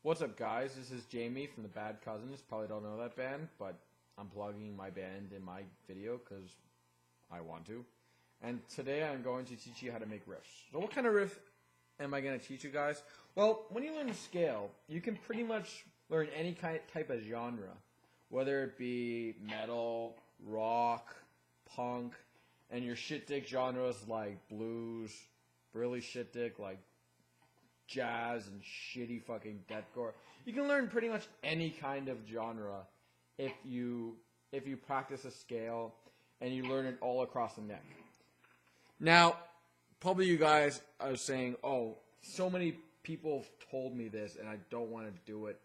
What's up, guys? This is Jamie from the Bad Cousins. Probably don't know that band, but I'm plugging my band in my video because I want to. And today I'm going to teach you how to make riffs. So what kind of riff am I going to teach you guys? Well, when you learn a scale, you can pretty much learn any type of genre, whether it be metal, rock, punk, and your shit dick genres like blues, really shit dick like jazz and shitty fucking deathcore. You can learn pretty much any kind of genre if you practice a scale and you learn it all across the neck. Now, probably you guys are saying, "Oh, so many people have told me this and I don't want to do it."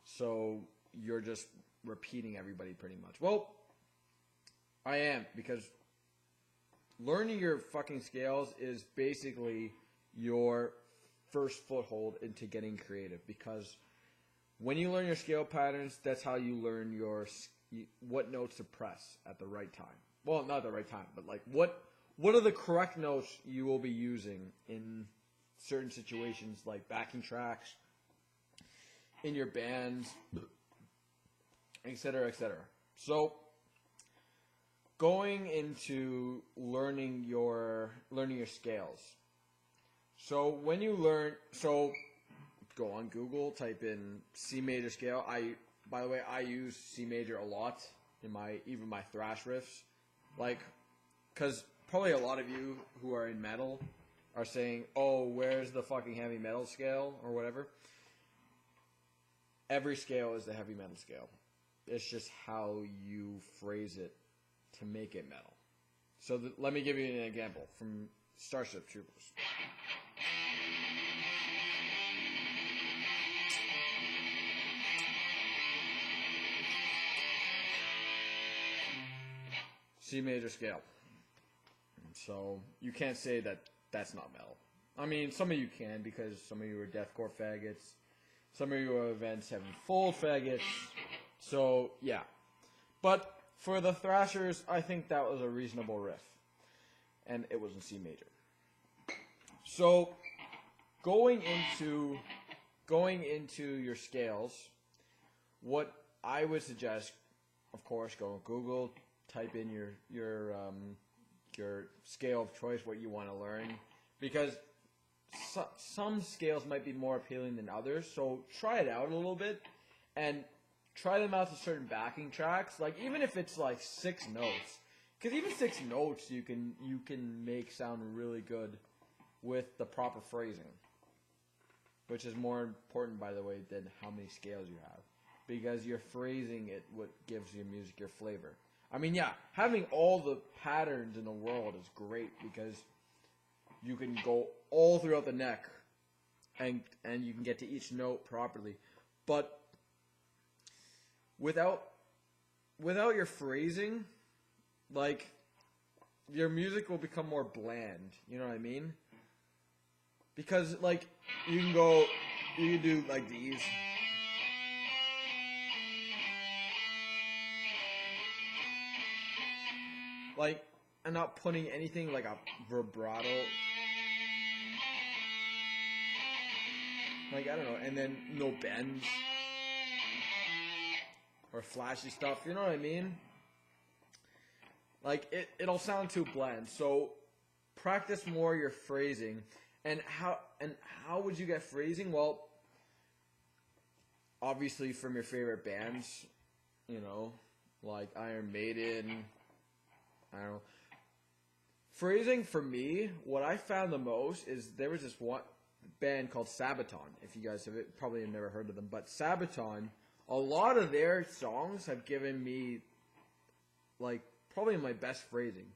So you're just repeating everybody pretty much. Well, I am, because learning your fucking scales is basically your first foothold into getting creative, because when you learn your scale patterns, that's how you learn what notes to press at the right time. Well, not the right time, but like what are the correct notes you will be using in certain situations, like backing tracks, in your bands, etc., etc. So going into learning your scales. So when you go on Google, type in C major scale. By the way, I use C major a lot in even my thrash riffs, because probably a lot of you who are in metal are saying, "Oh, where's the fucking heavy metal scale?" or whatever. Every scale is the heavy metal scale. It's just how you phrase it to make it metal. So let me give you an example from Starship Troopers. C major scale. So you can't say that that's not metal. I mean, some of you can, because some of you are deathcore faggots. Some of you are events having full faggots. So yeah. But for the thrashers, I think that was a reasonable riff. And it was in C major. So going into your scales, what I would suggest, of course, go on Google, type in your scale of choice, what you want to learn, because some scales might be more appealing than others. So try it out a little bit and try them out to certain backing tracks. Like, even if it's like 6 notes, because even 6 notes you can make sound really good with the proper phrasing, which is more important, by the way, than how many scales you have, because your phrasing it what gives your music your flavor. I mean, yeah, having all the patterns in the world is great, because you can go all throughout the neck and you can get to each note properly. But without your phrasing, like, your music will become more bland. You know what I mean? Because, like, you can do like these. Like, and not putting anything like a vibrato. Like, I don't know, and then no bends. Or flashy stuff, you know what I mean? Like, it'll sound too bland. So practice more your phrasing. And how would you get phrasing? Well, obviously from your favorite bands, you know, like Iron Maiden. I don't know. Phrasing for me, what I found the most is there was this one band called Sabaton. If you guys probably have never heard of them, but Sabaton, a lot of their songs have given me like probably my best phrasing.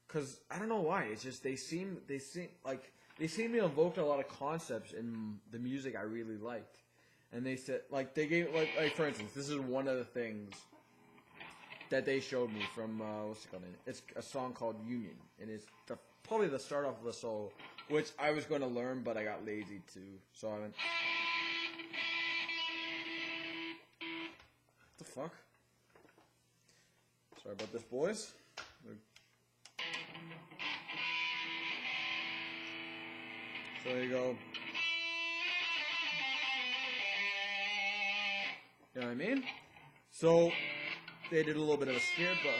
Cause I don't know why. It's just they seem to evoke a lot of concepts in the music I really liked. And they said, like, they gave, like for instance, this is one of the things that they showed me from, what's it called? It's a song called Union, and it's probably the start off of the solo, which I was going to learn, but I got lazy too, so I went, what the fuck? Sorry about this, boys. So there you go. You know what I mean? So they did a little bit of a scale, but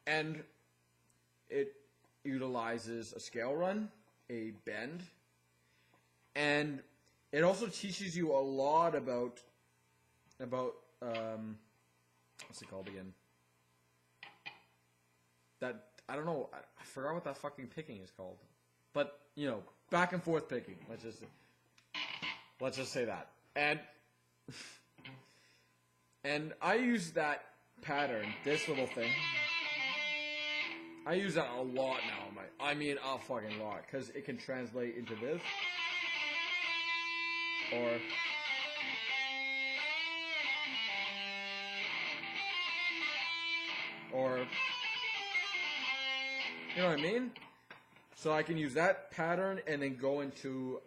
and it utilizes a scale run, a bend, and it also teaches you a lot about what's it called again? That I don't know. I forgot what that fucking picking is called. But you know, back and forth picking. Let's just say that. And I use that pattern, this little thing. I use that a lot now. I mean, a fucking lot, because it can translate into this, or you know what I mean? So I can use that pattern and then go into,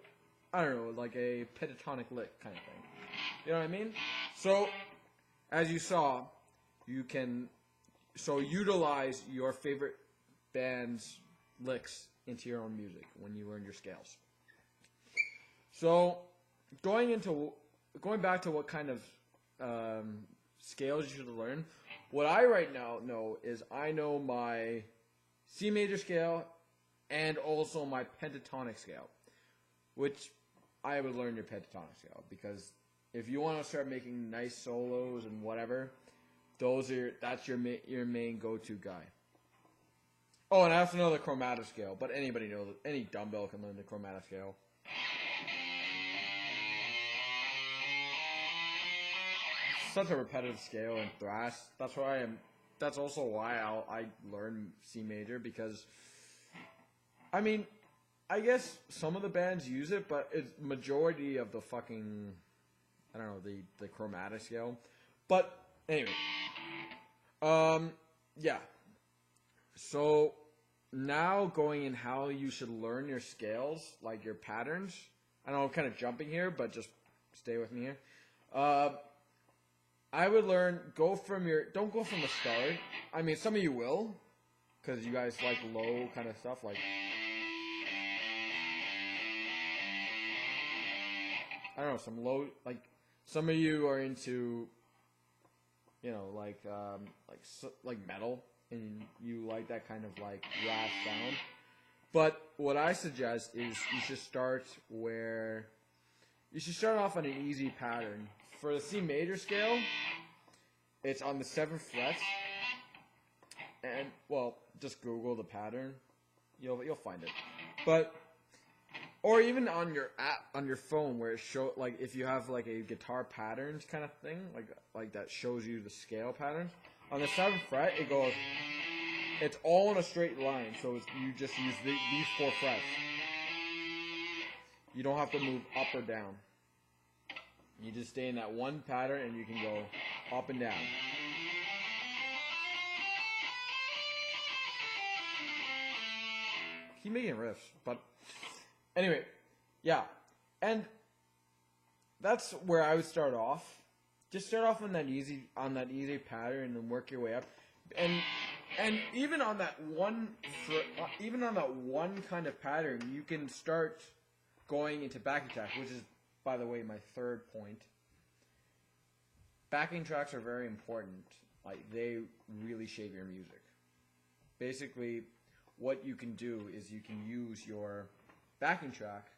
I don't know, like a pentatonic lick kind of thing. You know what I mean? So, as you saw, you can utilize your favorite band's licks into your own music when you learn your scales. So, going back to what kind of scales you should learn, what I right now know is I know my C major scale and also my pentatonic scale, which I would learn your pentatonic scale, because if you want to start making nice solos and whatever, that's your main go-to guy. Oh, and I also know the chromatic scale, but anybody knows it. Any dumbbell can learn the chromatic scale. Such a repetitive scale in thrash. That's also why I learn C major, because I mean, I guess some of the bands use it, but it's majority of the fucking, I don't know, the chromatic scale. But anyway, yeah. So now going in how you should learn your scales, like your patterns. I know I'm kind of jumping here, but just stay with me here. I would learn, don't go from the start. I mean, some of you will, because you guys like low kind of stuff, like, I don't know, some low, like, some of you are into, you know, like metal, and you like that kind of, like, rash sound. But what I suggest is you should start off on an easy pattern. For the C major scale, it's on the 7th fret, and, well, just Google the pattern. You'll find it. But, or even on your app, on your phone, where it show, like, if you have, like, a guitar patterns kind of thing, like that shows you the scale patterns, on the 7th fret, it's all in a straight line, so you just use these 4 frets. You don't have to move up or down. You just stay in that one pattern, and you can go up and down. Keep making riffs, but anyway, yeah. And that's where I would start off. Just start off on that easy pattern, and then work your way up. And even on that one kind of pattern, you can start going into backing track, which is, by the way, my third point. Backing tracks are very important. Like, they really shape your music. Basically, what you can do is you can use your backing track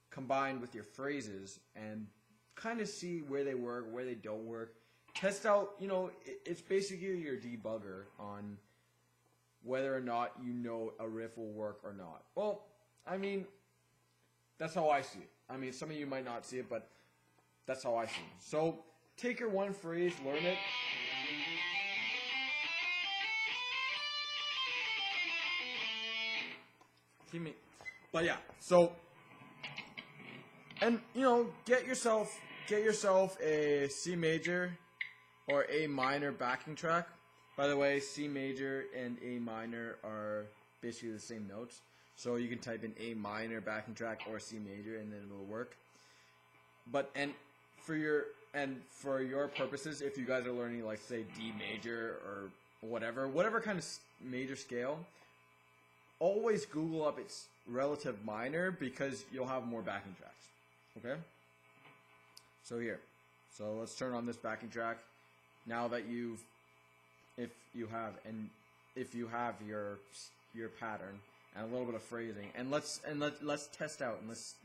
combined with your phrases and kind of see where they work, where they don't work. Test out, you know, it's basically your debugger on whether or not you know a riff will work or not. Well, I mean, that's how I see it. I mean, some of you might not see it, but that's how I see it. So, take your one phrase, learn it. But yeah, so, and, you know, get yourself a C major or A minor backing track. By the way, C major and A minor are basically the same notes. So you can type in A minor backing track or C major, and then it'll work. But for your purposes, if you guys are learning, like, say, D major or whatever kind of major scale, always Google up its relative minor because you'll have more backing tracks. Okay? So here. So let's turn on this backing track. Now that if you have your pattern and a little bit of phrasing, and let's test out and let's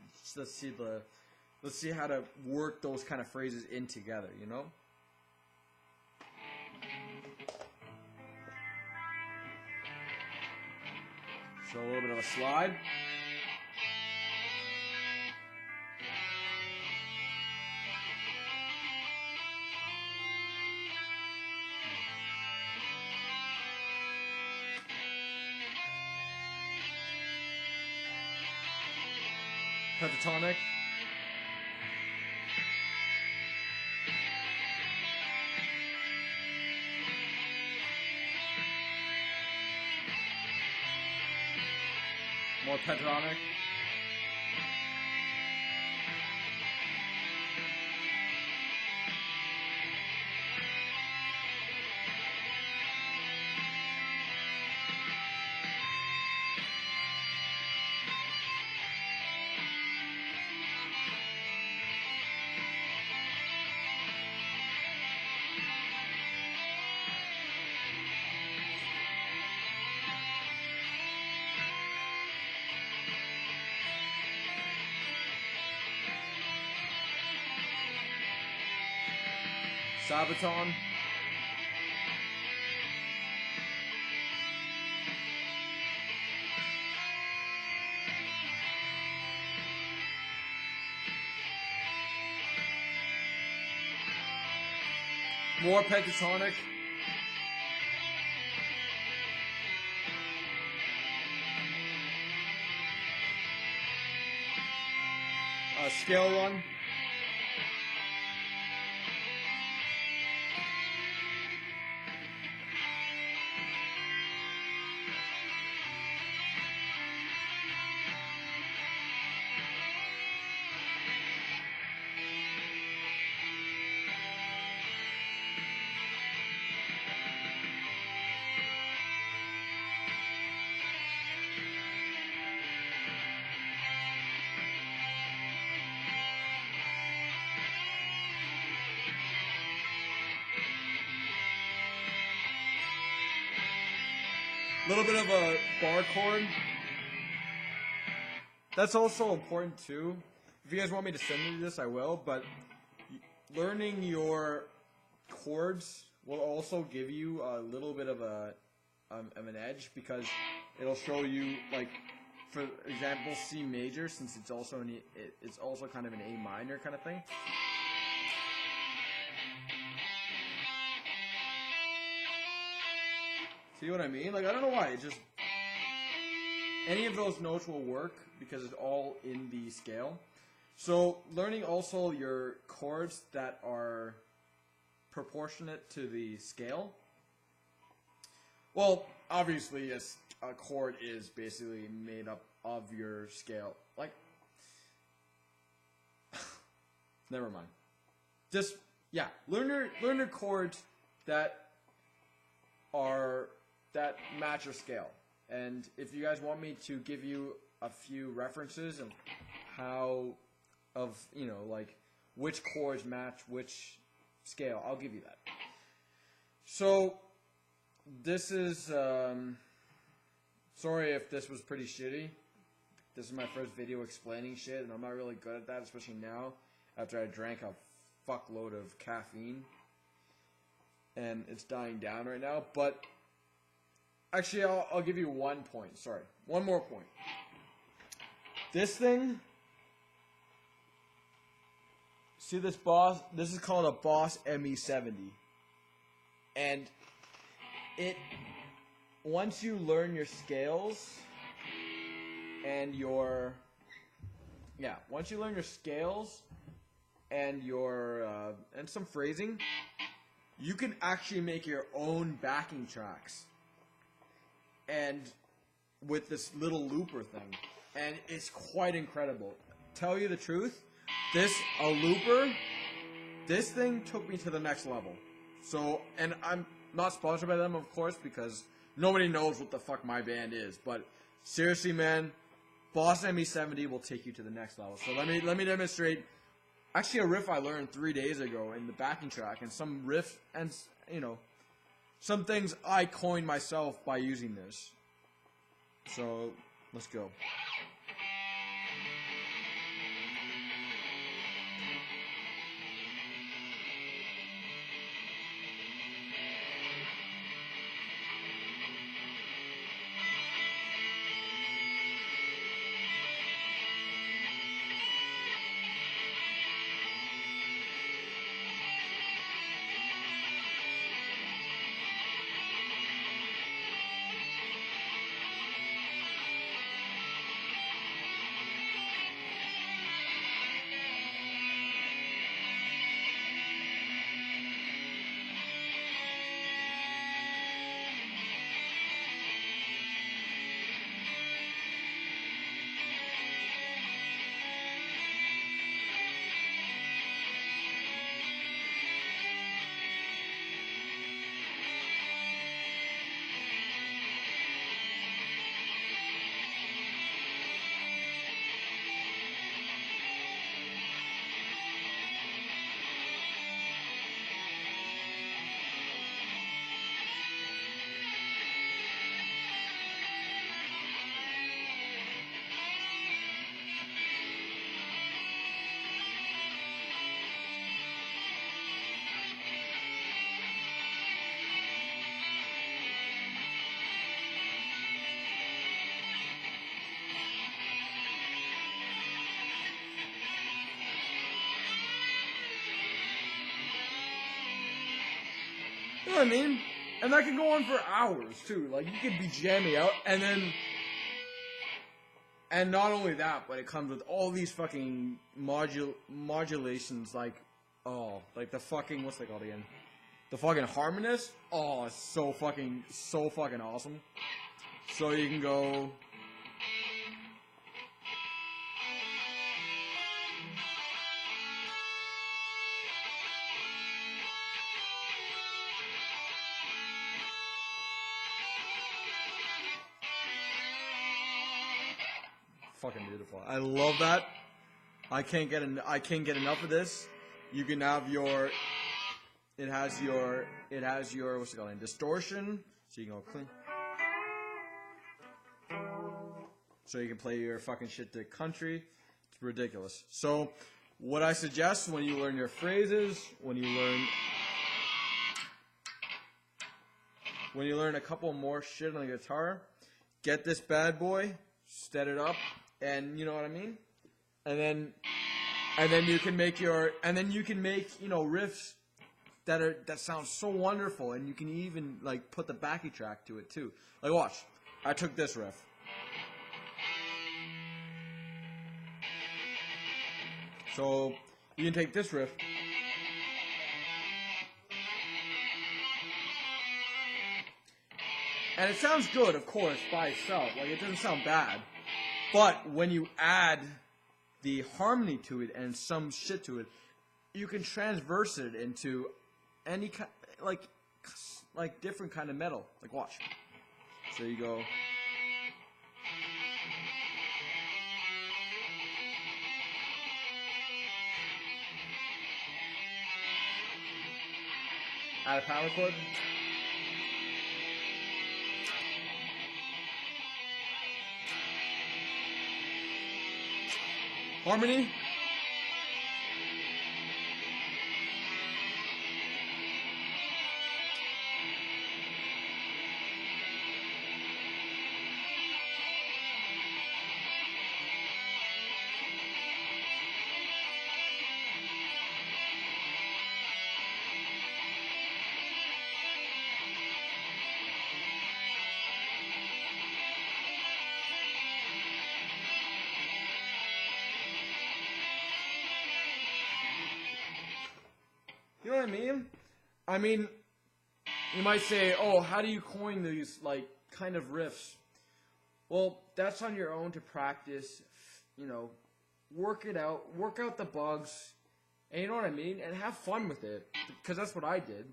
see how to work those kind of phrases in together, you know? So a little bit of a slide. Pentatonic. More pentatonic. Sabaton. More pentatonic. Scale run. Little bit of a bar chord. That's also important too. If you guys want me to send you this, I will. But learning your chords will also give you a little bit of an edge, because it'll show you, like, for example, C major, since it's also it's also kind of an A minor kind of thing. See what I mean? Like, I don't know why. It just... any of those notes will work because it's all in the scale. So, learning also your chords that are proportionate to the scale. Well, obviously, a chord is basically made up of your scale. Like... never mind. Just, yeah. Learn your chords that match your scale. And if you guys want me to give you a few references of like which chords match which scale, I'll give you that. So this is sorry if this was pretty shitty. This is my first video explaining shit, and I'm not really good at that, especially now after I drank a fuckload of caffeine and it's dying down right now. But actually, I'll give you 1 point. Sorry. One more point. This thing, see this Boss? This is called a Boss ME70. And once you learn your scales and once you learn your scales and and some phrasing, you can actually make your own backing tracks. And with this little looper thing, and it's quite incredible. Tell you the truth, this thing took me to the next level. So, and I'm not sponsored by them, of course, because nobody knows what the fuck my band is. But seriously, man, Boss ME70 will take you to the next level. So let me demonstrate. Actually, a riff I learned 3 days ago in the backing track, and some riff and some things I coined myself by using this. So let's go. You know what I mean? And that can go on for hours too. Like you could be jamming out, and not only that, but it comes with all these fucking modulations, like the fucking what's they called again? The fucking harmonist. Oh, it's so fucking awesome. So you can go. Fucking beautiful. I love that. I can't get enough of this. You can have your. It has your what's it called? Distortion. So you can go clean. So you can play your fucking shit to country. It's ridiculous. So what I suggest when you learn your phrases, when you learn a couple more shit on the guitar, get this bad boy, set it up. And you know what I mean? And then you can make riffs that sound so wonderful, and you can even like put the backing track to it too. Like watch. I took this riff. So you can take this riff. And it sounds good, of course, by itself. Like it doesn't sound bad. But when you add the harmony to it and some shit to it, you can transverse it into any kind, like different kind of metal. Like watch. So you go. Add a power chord. Harmony. You know what I mean? I mean, you might say, oh, how do you coin these, like, kind of riffs? Well, that's on your own to practice, work it out, work out the bugs, and you know what I mean? And have fun with it, because that's what I did.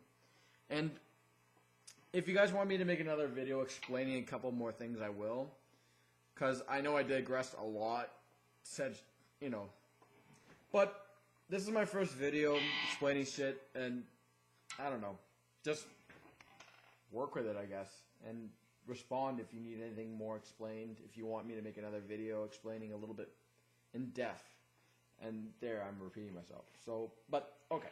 And if you guys want me to make another video explaining a couple more things, I will. because I know I digressed a lot. Said, you know, but this is my first video explaining shit, and I don't know, just work with it, I guess, and respond if you need anything more explained. If you want me to make another video explaining a little bit in depth, and there I'm repeating myself. So, but okay.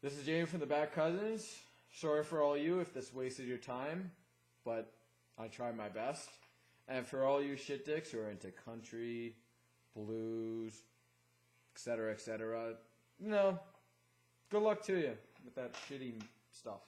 This is Jamie from the Bad Cousins. Sorry for all you if this wasted your time, but I tried my best. And for all you shit dicks who are into country, blues, etc., you know, good luck to you with that shitty stuff.